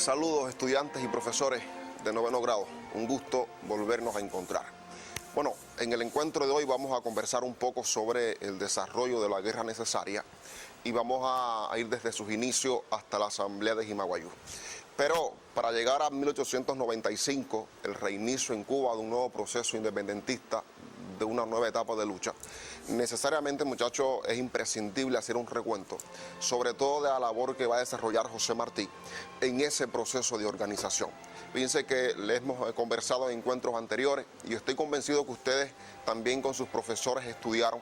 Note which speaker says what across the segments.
Speaker 1: Saludos estudiantes y profesores de noveno grado, un gusto volvernos a encontrar. Bueno, en el encuentro de hoy vamos a conversar un poco sobre el desarrollo de la guerra necesaria y vamos a ir desde sus inicios hasta la asamblea de Jimaguayú. Pero para llegar a 1895, el reinicio en Cuba de un nuevo proceso independentista, de una nueva etapa de lucha, necesariamente, muchachos, es imprescindible hacer un recuento, sobre todo de la labor que va a desarrollar José Martí en ese proceso de organización. Fíjense que les hemos conversado en encuentros anteriores y estoy convencido que ustedes también con sus profesores estudiaron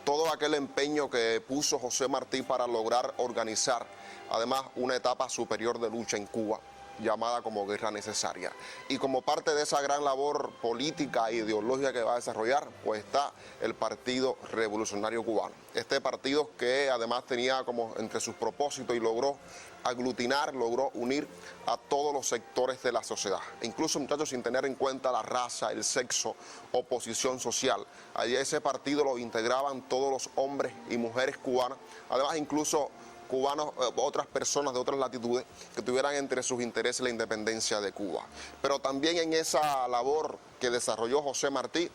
Speaker 1: todo aquel empeño que puso José Martí para lograr organizar, además, una etapa superior de lucha en Cuba, llamada como guerra necesaria. Y como parte de esa gran labor política e ideológica que va a desarrollar, pues está el Partido Revolucionario Cubano. Este partido que además tenía como entre sus propósitos y logró aglutinar, logró unir a todos los sectores de la sociedad. E incluso, muchachos, sin tener en cuenta la raza, el sexo o posición social. Allí ese partido lo integraban todos los hombres y mujeres cubanas, además incluso cubanos, otras personas de otras latitudes que tuvieran entre sus intereses la independencia de Cuba. Pero también en esa labor que desarrolló José Martí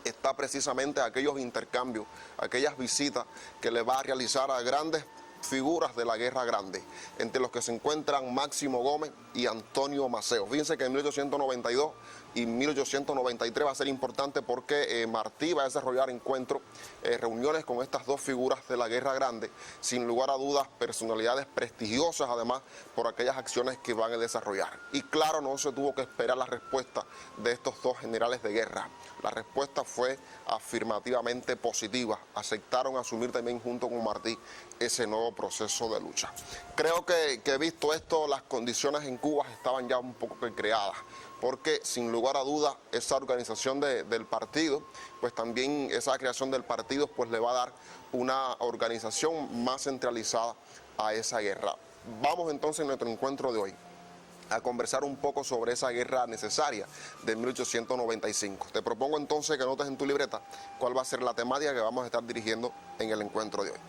Speaker 1: está precisamente aquellos intercambios, aquellas visitas que le va a realizar a grandes figuras de la Guerra Grande, entre los que se encuentran Máximo Gómez y Antonio Maceo. Fíjense que en 1892 y 1893 va a ser importante porque Martí va a desarrollar encuentros, reuniones con estas dos figuras de la Guerra Grande, sin lugar a dudas personalidades prestigiosas además por aquellas acciones que van a desarrollar. Y claro, no se tuvo que esperar la respuesta de estos dos generales de guerra. La respuesta fue afirmativamente positiva. Aceptaron asumir también junto con Martí ese nuevo proceso de lucha. Creo que visto esto, las condiciones en Cuba estaban ya un poco creadas, porque sin lugar a dudas esa organización del partido, pues también esa creación del partido pues le va a dar una organización más centralizada a esa guerra. Vamos entonces en nuestro encuentro de hoy a conversar un poco sobre esa guerra necesaria de 1895. Te propongo entonces que anotes en tu libreta cuál va a ser la temática que vamos a estar dirigiendo en el encuentro de hoy.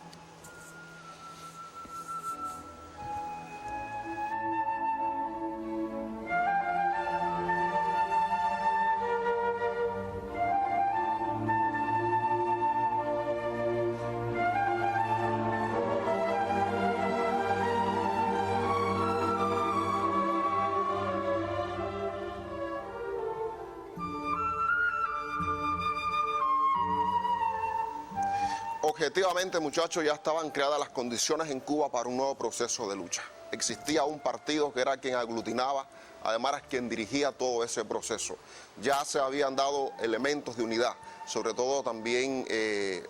Speaker 1: Objetivamente, muchachos, ya estaban creadas las condiciones en Cuba para un nuevo proceso de lucha. Existía un partido que era quien aglutinaba, además quien dirigía todo ese proceso. Ya se habían dado elementos de unidad, sobre todo también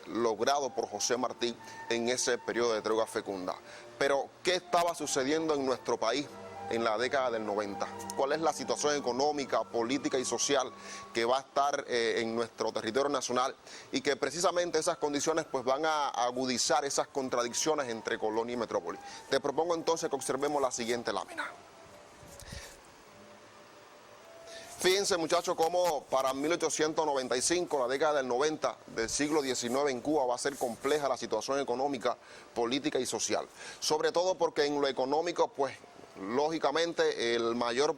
Speaker 1: logrado por José Martí en ese periodo de tregua fecunda. Pero, ¿qué estaba sucediendo en nuestro país en la década del 90? ¿Cuál es la situación económica, política y social que va a estar en nuestro territorio nacional? Y que precisamente esas condiciones pues van a agudizar esas contradicciones entre colonia y metrópoli. Te propongo entonces que observemos la siguiente lámina. Fíjense, muchachos, cómo para 1895, la década del 90 del siglo XIX en Cuba, va a ser compleja la situación económica, política y social. Sobre todo porque en lo económico, pues, lógicamente, el mayor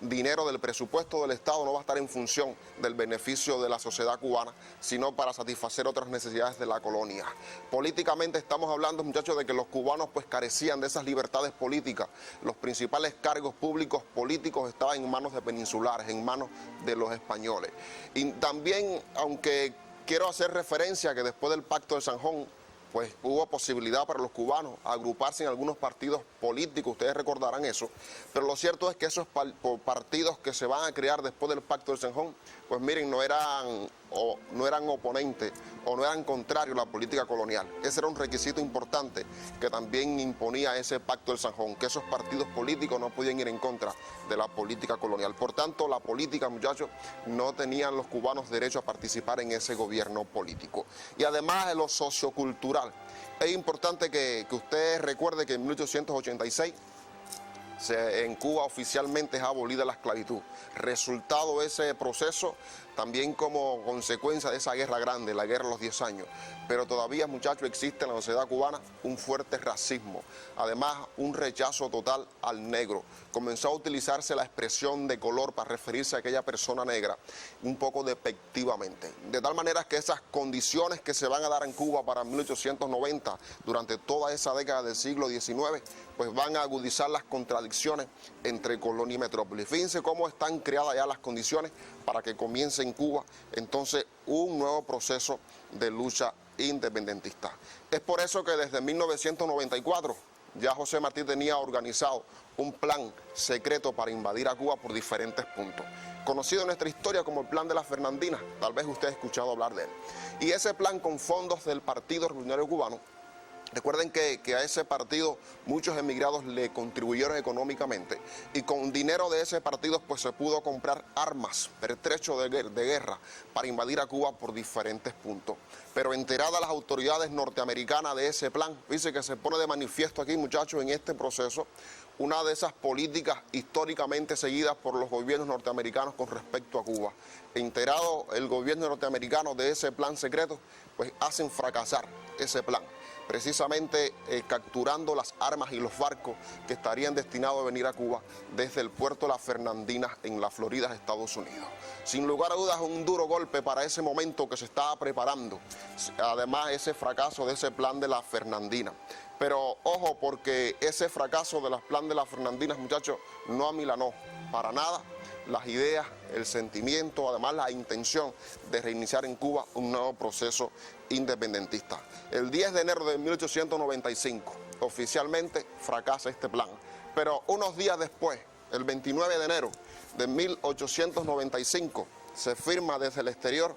Speaker 1: dinero del presupuesto del Estado no va a estar en función del beneficio de la sociedad cubana, sino para satisfacer otras necesidades de la colonia. Políticamente estamos hablando, muchachos, de que los cubanos pues carecían de esas libertades políticas. Los principales cargos públicos políticos estaban en manos de peninsulares, en manos de los españoles. Y también, aunque quiero hacer referencia a que después del Pacto de San Juan, pues hubo posibilidad para los cubanos agruparse en algunos partidos políticos, ustedes recordarán eso, pero lo cierto es que esos partidos que se van a crear después del Pacto de San Juan, pues miren, no eran oponentes o no eran contrarios a la política colonial. Ese era un requisito importante que también imponía ese Pacto del San Juan, que esos partidos políticos no podían ir en contra de la política colonial. Por tanto, la política, muchachos, no tenían los cubanos derecho a participar en ese gobierno político. Y además de lo sociocultural, es importante que ustedes recuerden que en 1886 en Cuba oficialmente es abolida la esclavitud. Resultado de ese proceso, también como consecuencia de esa guerra grande, la guerra de los 10 años. Pero todavía, muchachos, existe en la sociedad cubana un fuerte racismo, además un rechazo total al negro. Comenzó a utilizarse la expresión de color para referirse a aquella persona negra un poco despectivamente. De tal manera que esas condiciones que se van a dar en Cuba para 1890, durante toda esa década del siglo XIX, pues van a agudizar las contradicciones entre colonia y metrópoli. Fíjense cómo están creadas ya las condiciones para que comience en Cuba entonces un nuevo proceso de lucha independentista. Es por eso que desde 1994 ya José Martí tenía organizado un plan secreto para invadir a Cuba por diferentes puntos, conocido en nuestra historia como el Plan de las Fernandinas. Tal vez usted ha escuchado hablar de él. Y ese plan, con fondos del Partido Revolucionario Cubano, recuerden que a ese partido muchos emigrados le contribuyeron económicamente, y con dinero de ese partido pues se pudo comprar armas, pertrechos de guerra para invadir a Cuba por diferentes puntos. Pero enteradas las autoridades norteamericanas de ese plan, dice que se pone de manifiesto aquí, muchachos, en este proceso, una de esas políticas históricamente seguidas por los gobiernos norteamericanos con respecto a Cuba. Enterado el gobierno norteamericano de ese plan secreto, pues hacen fracasar ese plan, precisamente capturando las armas y los barcos que estarían destinados a venir a Cuba desde el puerto de las Fernandinas en la Florida, Estados Unidos. Sin lugar a dudas, un duro golpe para ese momento que se estaba preparando, además ese fracaso de ese plan de las Fernandinas. Pero ojo, porque ese fracaso del plan de las Fernandinas, muchachos, no amilanó para nada las ideas, el sentimiento, además la intención de reiniciar en Cuba un nuevo proceso independentista. El 10 de enero de 1895, oficialmente fracasa este plan, pero unos días después, el 29 de enero de 1895, se firma desde el exterior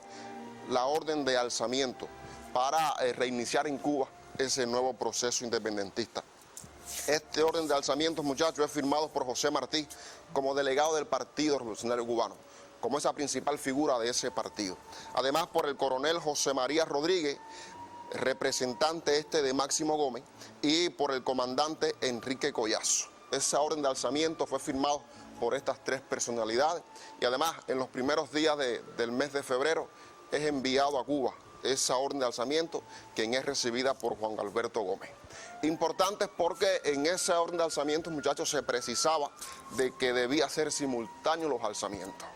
Speaker 1: la orden de alzamiento para reiniciar en Cuba ese nuevo proceso independentista. Este orden de alzamientos, muchachos, es firmado por José Martí como delegado del Partido Revolucionario Cubano, como esa principal figura de ese partido. Además, por el coronel José María Rodríguez, representante de Máximo Gómez, y por el comandante Enrique Collazo. Esa orden de alzamiento fue firmado por estas tres personalidades, y además en los primeros días del mes de febrero es enviado a Cuba esa orden de alzamiento, quien es recibida por Juan Alberto Gómez. Importante porque en esa orden de alzamiento, muchachos, se precisaba de que debía ser simultáneo los alzamientos,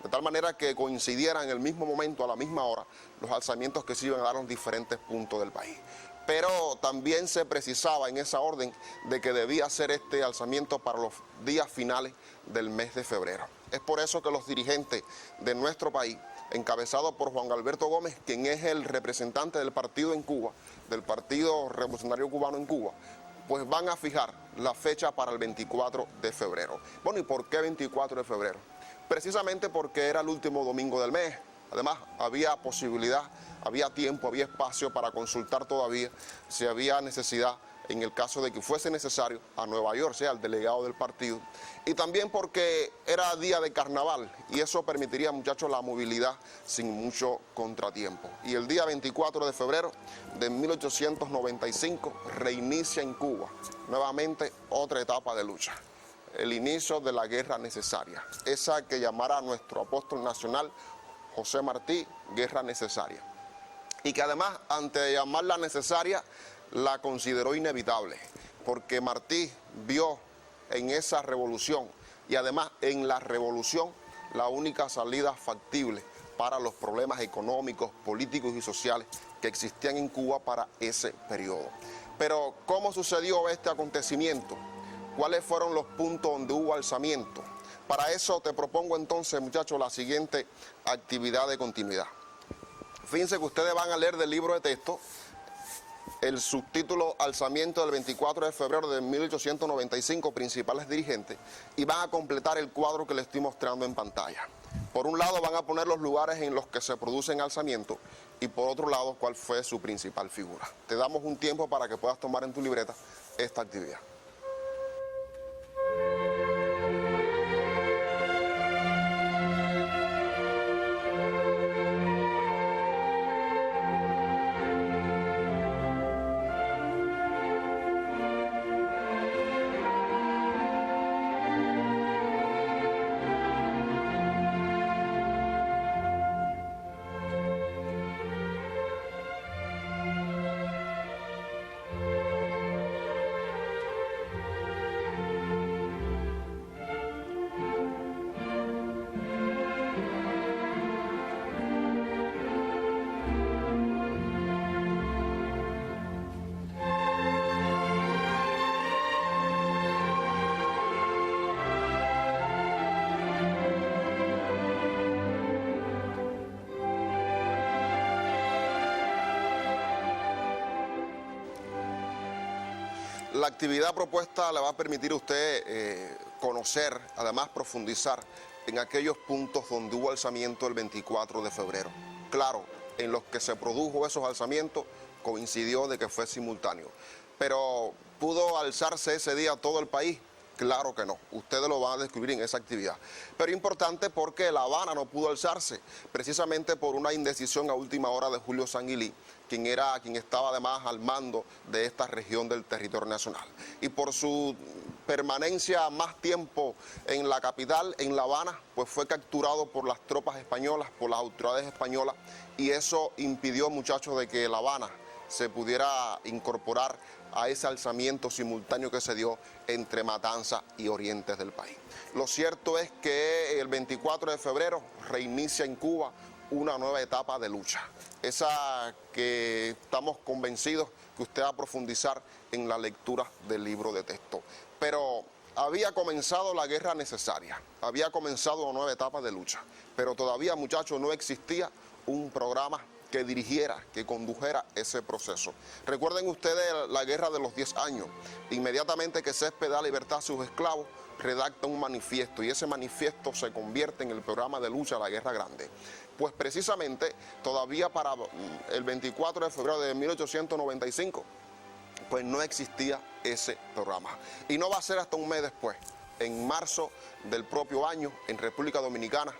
Speaker 1: de tal manera que coincidieran en el mismo momento, a la misma hora, los alzamientos que se iban a dar en diferentes puntos del país. Pero también se precisaba en esa orden de que debía ser este alzamiento para los días finales del mes de febrero. Es por eso que los dirigentes de nuestro país, encabezado por Juan Alberto Gómez, quien es el representante del partido en Cuba, del Partido Revolucionario Cubano en Cuba, pues van a fijar la fecha para el 24 de febrero. Bueno, ¿y por qué 24 de febrero? Precisamente porque era el último domingo del mes. Además, había posibilidad, había tiempo, había espacio para consultar todavía si había necesidad, en el caso de que fuese necesario, a Nueva York, sea el delegado del partido. Y también porque era día de carnaval, y eso permitiría, muchachos, la movilidad sin mucho contratiempo. Y el día 24 de febrero de 1895 reinicia en Cuba nuevamente otra etapa de lucha, el inicio de la guerra necesaria, esa que llamara a nuestro apóstol nacional José Martí guerra necesaria, y que además, antes de llamarla necesaria, la consideró inevitable, porque Martí vio en esa revolución, y además en la revolución, la única salida factible para los problemas económicos, políticos y sociales que existían en Cuba para ese periodo. Pero, ¿cómo sucedió este acontecimiento? ¿Cuáles fueron los puntos donde hubo alzamiento? Para eso te propongo entonces, muchachos, la siguiente actividad de continuidad. Fíjense que ustedes van a leer del libro de texto el subtítulo Alzamiento del 24 de febrero de 1895, principales dirigentes, y van a completar el cuadro que les estoy mostrando en pantalla. Por un lado van a poner los lugares en los que se producen alzamientos, y por otro lado cuál fue su principal figura. Te damos un tiempo para que puedas tomar en tu libreta esta actividad. La actividad propuesta le va a permitir a usted conocer, además profundizar en aquellos puntos donde hubo alzamiento el 24 de febrero. Claro, en los que se produjo esos alzamientos coincidió de que fue simultáneo. Pero ¿pudo alzarse ese día todo el país? Claro que no, ustedes lo van a descubrir en esa actividad. Pero importante porque La Habana no pudo alzarse, precisamente por una indecisión a última hora de Julio Sanguilí, quien estaba además al mando de esta región del territorio nacional. Y por su permanencia más tiempo en la capital, en La Habana, pues fue capturado por las tropas españolas, por las autoridades españolas, y eso impidió, muchachos, de que La Habana se pudiera incorporar a ese alzamiento simultáneo que se dio entre Matanzas y Orientes del país. Lo cierto es que el 24 de febrero reinicia en Cuba una nueva etapa de lucha, esa que estamos convencidos que usted va a profundizar en la lectura del libro de texto. Pero había comenzado la guerra necesaria, había comenzado una nueva etapa de lucha, pero todavía, muchachos, no existía un programa que dirigiera, que condujera ese proceso. Recuerden ustedes la guerra de los 10 años. Inmediatamente que Céspedes da libertad a sus esclavos, redacta un manifiesto, y ese manifiesto se convierte en el programa de lucha de la Guerra Grande. Pues precisamente todavía para el 24 de febrero de 1895, pues no existía ese programa. Y no va a ser hasta un mes después, en marzo del propio año, en República Dominicana,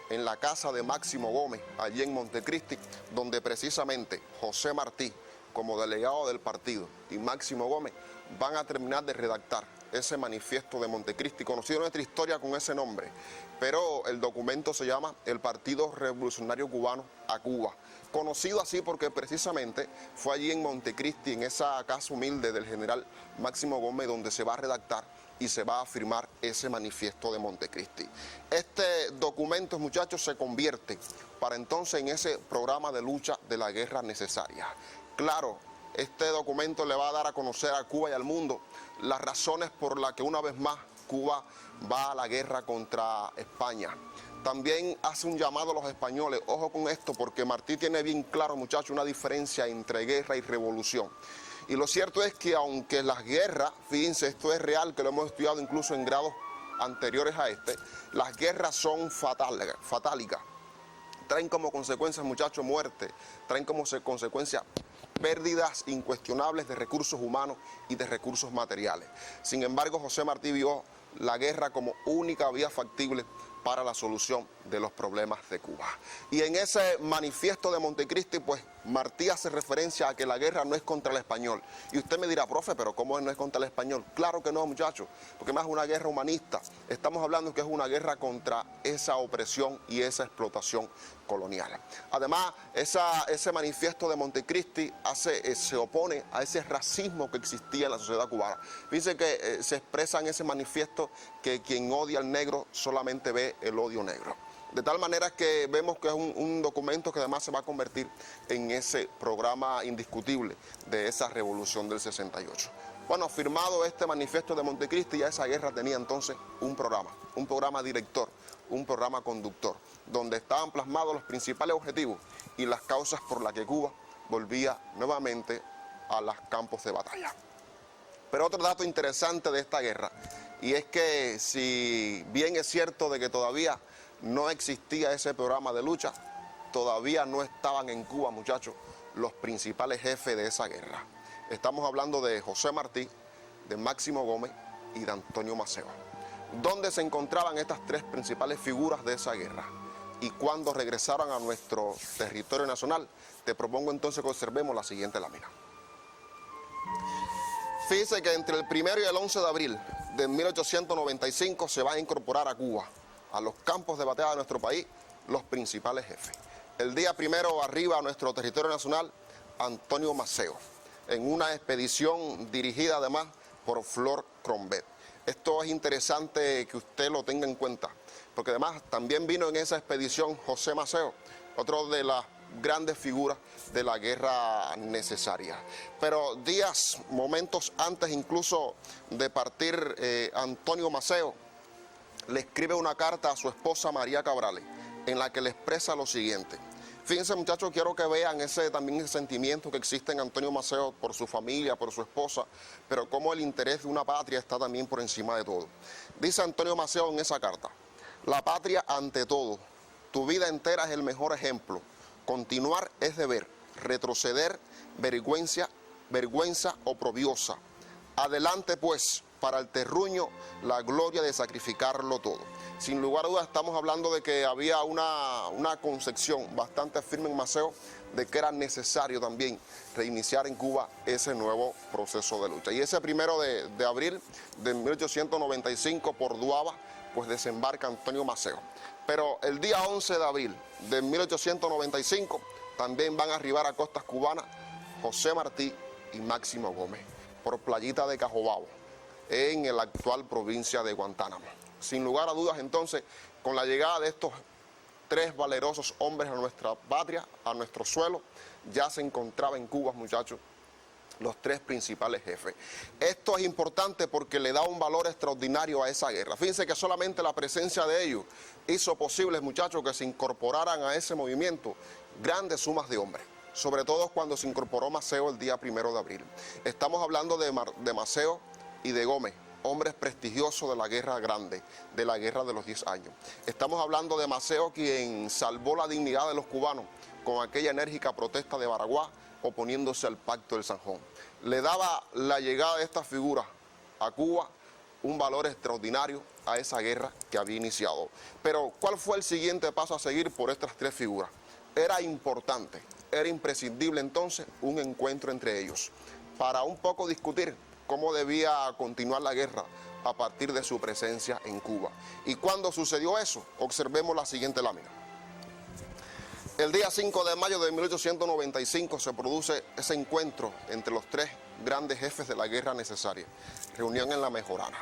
Speaker 1: en la casa de Máximo Gómez, allí en Montecristi, donde precisamente José Martí, como delegado del partido, y Máximo Gómez van a terminar de redactar ese manifiesto de Montecristi, conocido en nuestra historia con ese nombre, pero el documento se llama el Partido Revolucionario Cubano a Cuba, conocido así porque precisamente fue allí en Montecristi, en esa casa humilde del general Máximo Gómez, donde se va a redactar y se va a firmar ese manifiesto de Montecristi. Este documento, muchachos, se convierte para entonces en ese programa de lucha de la guerra necesaria. Claro, este documento le va a dar a conocer a Cuba y al mundo las razones por las que una vez más Cuba va a la guerra contra España. También hace un llamado a los españoles, ojo con esto, porque Martí tiene bien claro, muchachos, una diferencia entre guerra y revolución. Y lo cierto es que aunque las guerras, fíjense, esto es real, que lo hemos estudiado incluso en grados anteriores a este, las guerras son fatálicas. Traen como consecuencia, muchachos, muerte, traen como consecuencia pérdidas incuestionables de recursos humanos y de recursos materiales. Sin embargo, José Martí vio la guerra como única vía factible para la solución de los problemas de Cuba. Y en ese manifiesto de Montecristi, pues Martí hace referencia a que la guerra no es contra el español. Y usted me dirá, profe, pero ¿cómo no es contra el español? Claro que no, muchachos, porque más es una guerra humanista. Estamos hablando que es una guerra contra esa opresión y esa explotación colonial. Además, ese manifiesto de Montecristi se opone a ese racismo que existía en la sociedad cubana. Fíjense que se expresa en ese manifiesto que quien odia al negro solamente ve el odio negro. De tal manera que vemos que es un documento que además se va a convertir en ese programa indiscutible de esa revolución del 68. Bueno, firmado este manifiesto de Montecristi, ya esa guerra tenía entonces un programa director, un programa conductor, donde estaban plasmados los principales objetivos y las causas por las que Cuba volvía nuevamente a los campos de batalla. Pero otro dato interesante de esta guerra, y es que si bien es cierto de que todavía no existía ese programa de lucha, todavía no estaban en Cuba, muchachos, los principales jefes de esa guerra. Estamos hablando de José Martí, de Máximo Gómez y de Antonio Maceo. ¿Dónde se encontraban estas tres principales figuras de esa guerra? Y cuando regresaron a nuestro territorio nacional, te propongo entonces que observemos la siguiente lámina. Fíjense que entre el 1 y el 11 de abril de 1895 se va a incorporar a Cuba, a los campos de batalla de nuestro país, los principales jefes. El día 1 arriba a nuestro territorio nacional, Antonio Maceo, en una expedición dirigida además por Flor Crombet. Esto es interesante que usted lo tenga en cuenta, porque además también vino en esa expedición José Maceo, otro de las grandes figuras de la guerra necesaria. Pero momentos antes incluso de partir, Antonio Maceo le escribe una carta a su esposa María Cabrales, en la que le expresa lo siguiente: Fíjense, muchachos, quiero que vean también ese sentimiento que existe en Antonio Maceo por su familia, por su esposa, pero cómo el interés de una patria está también por encima de todo. Dice Antonio Maceo en esa carta: la patria ante todo, tu vida entera es el mejor ejemplo, continuar es deber, retroceder vergüenza oprobiosa. Adelante pues, para el terruño, la gloria de sacrificarlo todo. Sin lugar a dudas estamos hablando de que había una concepción bastante firme en Maceo de que era necesario también reiniciar en Cuba ese nuevo proceso de lucha. Y ese 1 de abril de 1895 por Duaba, pues desembarca Antonio Maceo. Pero el día 11 de abril de 1895 también van a arribar a costas cubanas José Martí y Máximo Gómez por Playita de Cajobao, en la actual provincia de Guantánamo. Sin lugar a dudas, entonces, con la llegada de estos 3 valerosos hombres a nuestra patria, a nuestro suelo, ya se encontraba en Cuba, muchachos, los 3 principales jefes. Esto es importante porque le da un valor extraordinario a esa guerra. Fíjense que solamente la presencia de ellos hizo posible, muchachos, que se incorporaran a ese movimiento grandes sumas de hombres, sobre todo cuando se incorporó Maceo el día 1 de abril. Estamos hablando de Maceo y de Gómez, hombres prestigiosos de la guerra grande, de la guerra de los 10 años. Estamos hablando de Maceo, quien salvó la dignidad de los cubanos con aquella enérgica protesta de Baraguá, oponiéndose al Pacto del Zanjón. Le daba la llegada de esta figura a Cuba un valor extraordinario a esa guerra que había iniciado. Pero, ¿cuál fue el siguiente paso a seguir por estas 3 figuras? Era importante, era imprescindible entonces un encuentro entre ellos para un poco discutir cómo debía continuar la guerra a partir de su presencia en Cuba. ¿Y cuándo sucedió eso? Observemos la siguiente lámina. El día 5 de mayo de 1895 se produce ese encuentro entre los 3 grandes jefes de la guerra necesaria. Reunión en La Mejorana.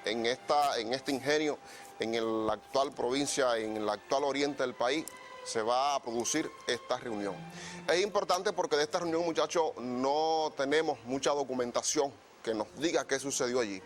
Speaker 1: En este ingenio, en la actual provincia, en el actual oriente del país, se va a producir esta reunión. Es importante porque de esta reunión, muchachos, no tenemos mucha documentación que nos diga qué sucedió allí.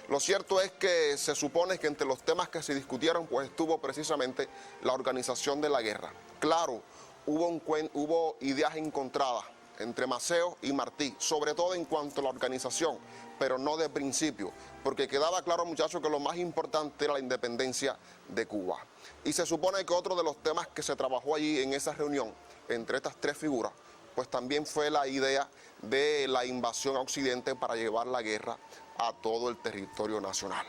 Speaker 1: Lo cierto es que se supone que entre los temas que se discutieron, pues estuvo precisamente la organización de la guerra. Claro, hubo ideas encontradas entre Maceo y Martí, sobre todo en cuanto a la organización, pero no de principio, porque quedaba claro, muchachos, que lo más importante era la independencia de Cuba. Y se supone que otro de los temas que se trabajó allí en esa reunión, entre estas 3 figuras, pues también fue la idea de la invasión a Occidente para llevar la guerra a todo el territorio nacional.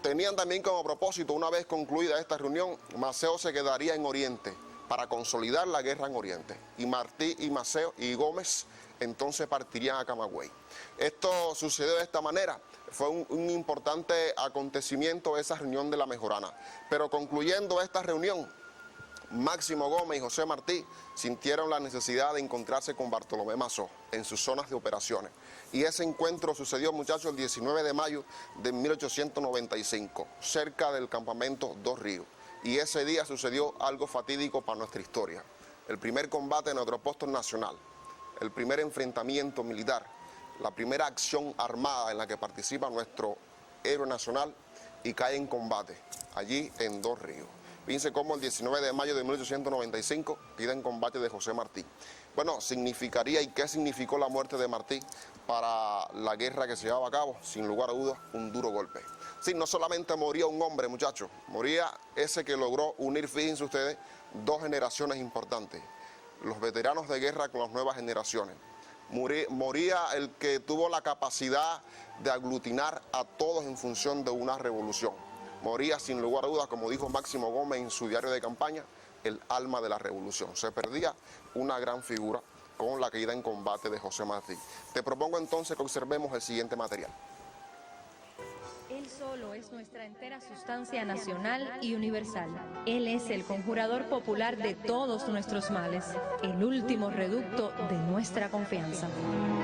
Speaker 1: Tenían también como propósito, una vez concluida esta reunión, Maceo se quedaría en Oriente para consolidar la guerra en Oriente. Y Martí y Maceo y Gómez entonces partirían a Camagüey. Esto sucedió de esta manera. Fue un importante acontecimiento esa reunión de La Mejorana. Pero concluyendo esta reunión, Máximo Gómez y José Martí sintieron la necesidad de encontrarse con Bartolomé Mazó en sus zonas de operaciones. Y ese encuentro sucedió, muchachos, el 19 de mayo de 1895, cerca del campamento Dos Ríos. Y ese día sucedió algo fatídico para nuestra historia. El primer combate en nuestro apóstol nacional, el primer enfrentamiento militar, la primera acción armada en la que participa nuestro héroe nacional y cae en combate, allí en Dos Ríos. Fíjense cómo el 19 de mayo de 1895 piden combate de José Martí. Bueno, significaría, ¿y qué significó la muerte de Martí para la guerra que se llevaba a cabo? Sin lugar a dudas, un duro golpe. Sí, no solamente moría un hombre, muchachos, moría ese que logró unir, fíjense ustedes, 2 generaciones importantes. Los veteranos de guerra con las nuevas generaciones. Moría el que tuvo la capacidad de aglutinar a todos en función de una revolución. Moría, sin lugar a dudas, como dijo Máximo Gómez en su diario de campaña, el alma de la revolución. Se perdía una gran figura con la caída en combate de José Martí. Te propongo entonces que observemos el siguiente material.
Speaker 2: Él solo es nuestra entera sustancia nacional y universal. Él es el conjurador popular de todos nuestros males, el último reducto de nuestra confianza.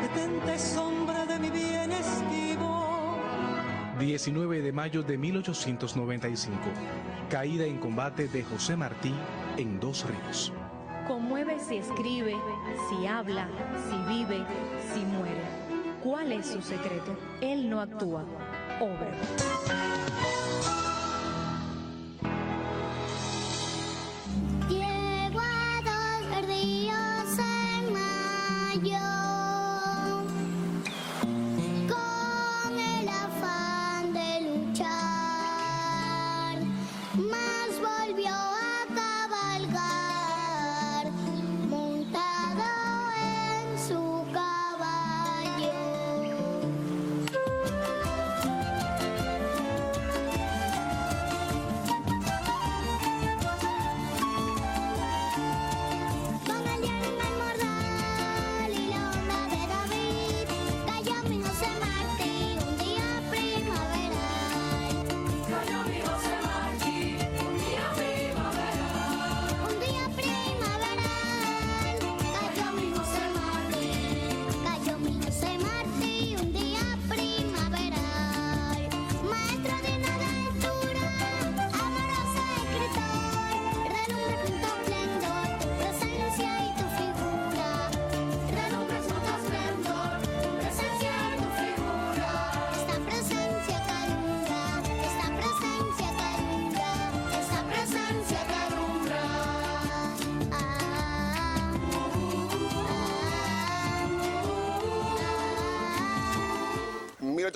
Speaker 3: Detente, sombra de mi bien esquivo.
Speaker 4: 19 de mayo de 1895. Caída en combate de José Martí en Dos Ríos.
Speaker 2: Conmueve si escribe, si habla, si vive, si muere. ¿Cuál es su secreto? Él no actúa, obra.
Speaker 5: Llego a Dos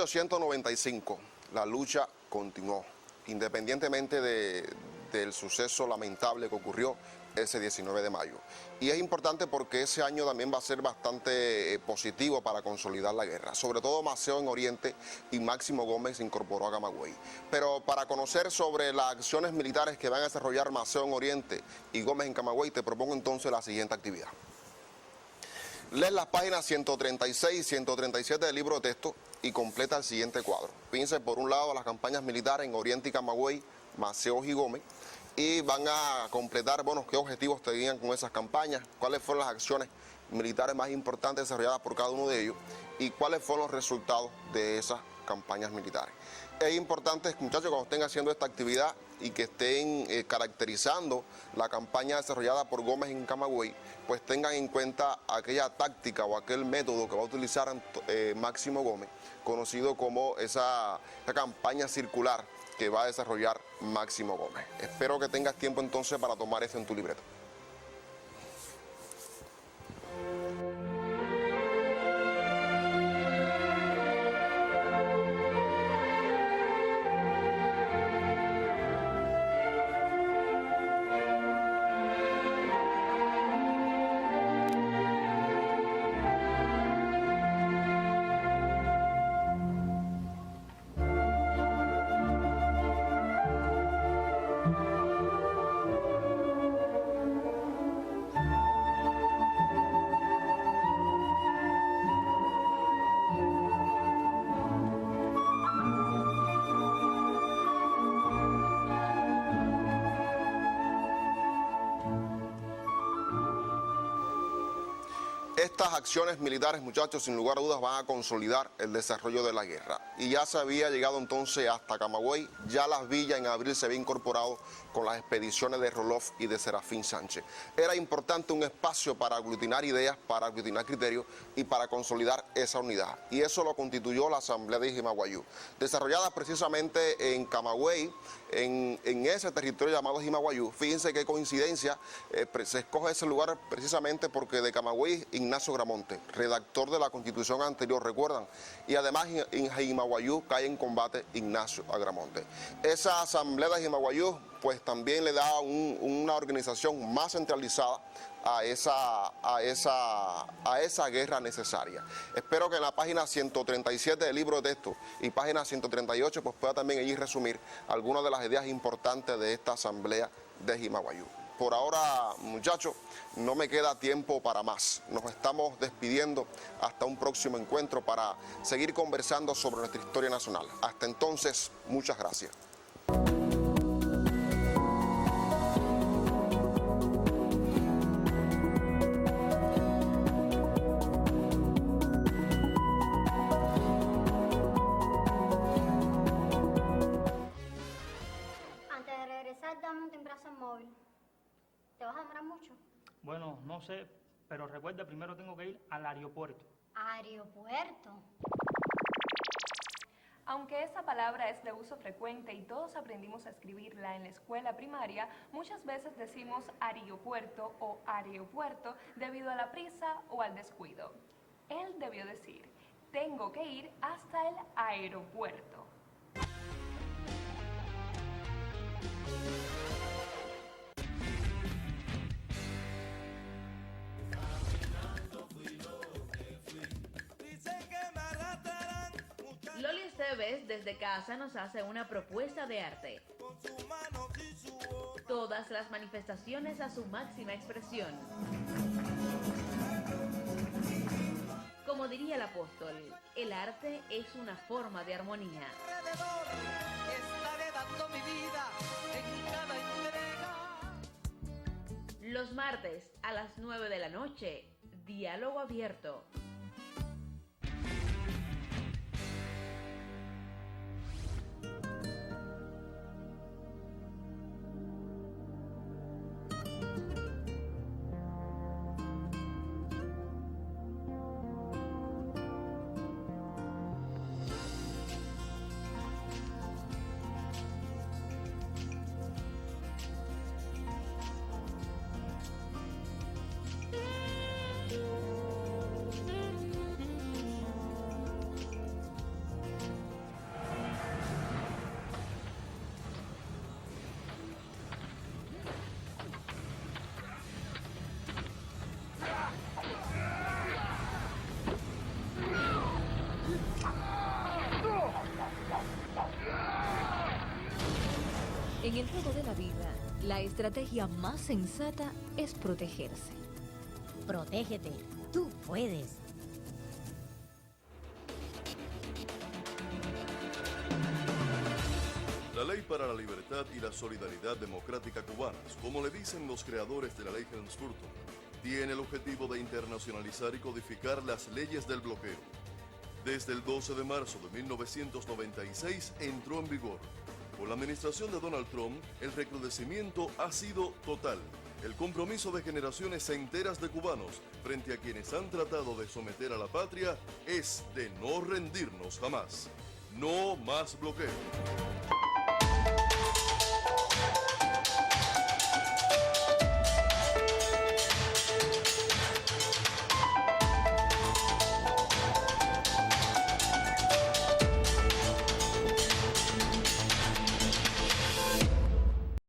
Speaker 1: 1895 la lucha continuó, independientemente del suceso lamentable que ocurrió ese 19 de mayo. Y es importante porque ese año también va a ser bastante positivo para consolidar la guerra. Sobre todo Maceo en Oriente y Máximo Gómez se incorporó a Camagüey. Pero para conocer sobre las acciones militares que van a desarrollar Maceo en Oriente y Gómez en Camagüey, te propongo entonces la siguiente actividad. Lees las páginas 136 y 137 del libro de texto y completa el siguiente cuadro. Fíjense por un lado las campañas militares en Oriente y Camagüey, Maceo y Gómez, y van a completar, bueno, qué objetivos tenían con esas campañas, cuáles fueron las acciones militares más importantes desarrolladas por cada uno de ellos y cuáles fueron los resultados de esas campañas militares. Es importante, muchachos, cuando estén haciendo esta actividad y que estén caracterizando la campaña desarrollada por Gómez en Camagüey, pues tengan en cuenta aquella táctica o aquel método que va a utilizar Máximo Gómez, conocido como esa campaña circular que va a desarrollar Máximo Gómez. Espero que tengas tiempo entonces para tomar eso en tu libreta. Estas acciones militares, muchachos, sin lugar a dudas van a consolidar el desarrollo de la guerra. Y ya se había llegado entonces hasta Camagüey, ya Las Villas en abril se había incorporado con las expediciones de Roloff y de Serafín Sánchez. Era importante un espacio para aglutinar ideas, para aglutinar criterios y para consolidar esa unidad. Y eso lo constituyó la Asamblea de Jimaguayú, desarrollada precisamente en Camagüey, en ese territorio llamado Jimaguayú. Fíjense qué coincidencia, se escoge ese lugar precisamente porque de Camagüey Ignacio Agramonte, redactor de la Constitución anterior, recuerdan, y además en Jimaguayú cae en combate Ignacio Agramonte. Esa Asamblea de Jimaguayú pues también le da una organización más centralizada a esa guerra necesaria. Espero que en la página 137 del libro de texto y página 138 pues pueda también allí resumir algunas de las ideas importantes de esta Asamblea de Jimaguayú. Por ahora, muchachos, no me queda tiempo para más. Nos estamos despidiendo hasta un próximo encuentro para seguir conversando sobre nuestra historia nacional. Hasta entonces, muchas gracias.
Speaker 5: Antes de regresar, dame un timbrazo en móvil. ¿Te vas a demorar mucho?
Speaker 6: Bueno, no sé, pero recuerda, primero tengo que ir al aeropuerto.
Speaker 5: ¿Aeropuerto?
Speaker 7: Aunque esa palabra es de uso frecuente y todos aprendimos a escribirla en la escuela primaria, muchas veces decimos aeropuerto o aeropuerto debido a la prisa o al descuido. Él debió decir, tengo que ir hasta el aeropuerto.
Speaker 8: Loli Esteves desde casa nos hace una propuesta de arte. Todas las manifestaciones a su máxima expresión. Como diría el apóstol, el arte es una forma de armonía.
Speaker 3: Estaré dando mi vida en cada entrega.
Speaker 8: Los martes a las 9 de la noche, Diálogo Abierto.
Speaker 9: En el juego de la vida, la estrategia más sensata es protegerse.
Speaker 10: Protégete, tú puedes.
Speaker 11: La Ley para la Libertad y la Solidaridad Democrática Cubanas, como le dicen los creadores de la Ley Helms-Burton, tiene el objetivo de internacionalizar y codificar las leyes del bloqueo. Desde el 12 de marzo de 1996 entró en vigor. Con la administración de Donald Trump, el recrudecimiento ha sido total. El compromiso de generaciones enteras de cubanos frente a quienes han tratado de someter a la patria es de no rendirnos jamás. No más bloqueo.